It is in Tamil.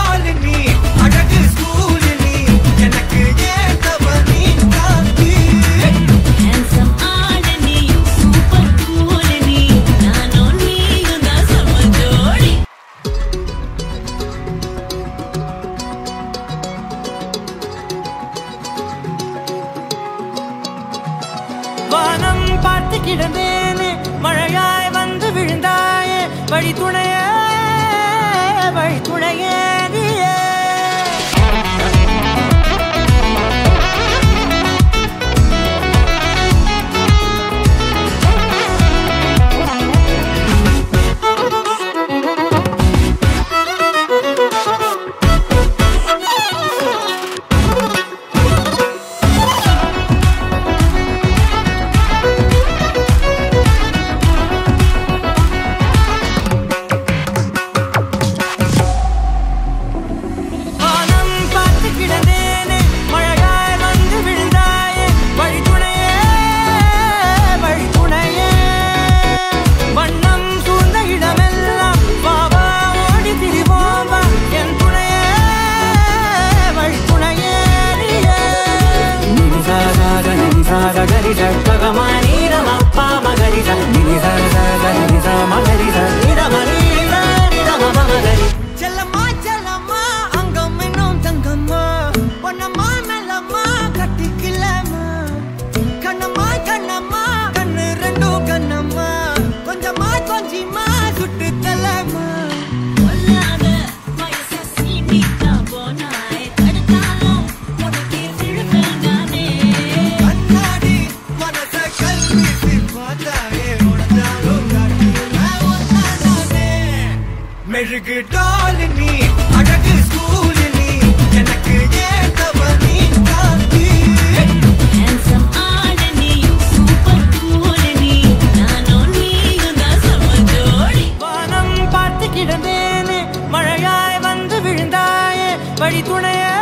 டால் நீ அழகு ஸ்கூல் நீ எனக்கு ஏத்தவ நீ காந்தி handsome ஆளு நீ சூப்பர் கூல் நீ நானும் நீயும் தான் சம ஜோடி வானம் பார்த்து கிடந்தேனே மழையாய் வந்து விழுந்தாயே வழி துணையே நீயே செல்லம்மா செல்லம்மா அங்கம் இன்னும் தங்கம்மா பொன்னம்மா மெல்லம்மா கட்டிக்கலாமா கண்ணம்மா கண்ணம்மா கண்ணு ரெண்டும் கண்ணம்மா கொஞ்சமா கொஞ்சிமா சுட்டு தலமா கொல்லாத வயசு சீனிக்கா போனாய் தடுத்தாலும் உனக்கே சிழுப்பேன் நானே கண்ணாடி மனச கல்வி பார்த்தாயே உடஞ்சாலும் மெழுகு டால் நீ அழகு ஸ்கூல் நீ எனக்கு ஏத்தவ நீ காந்தி handsome ஆளு நீ சூப்பர் கூல் நீ நானும் நீயும் தான் சம ஜோடி வானம் பார்த்து கிடந்தேனே மழையாய் வந்து விழுந்தாயே வழி துணையே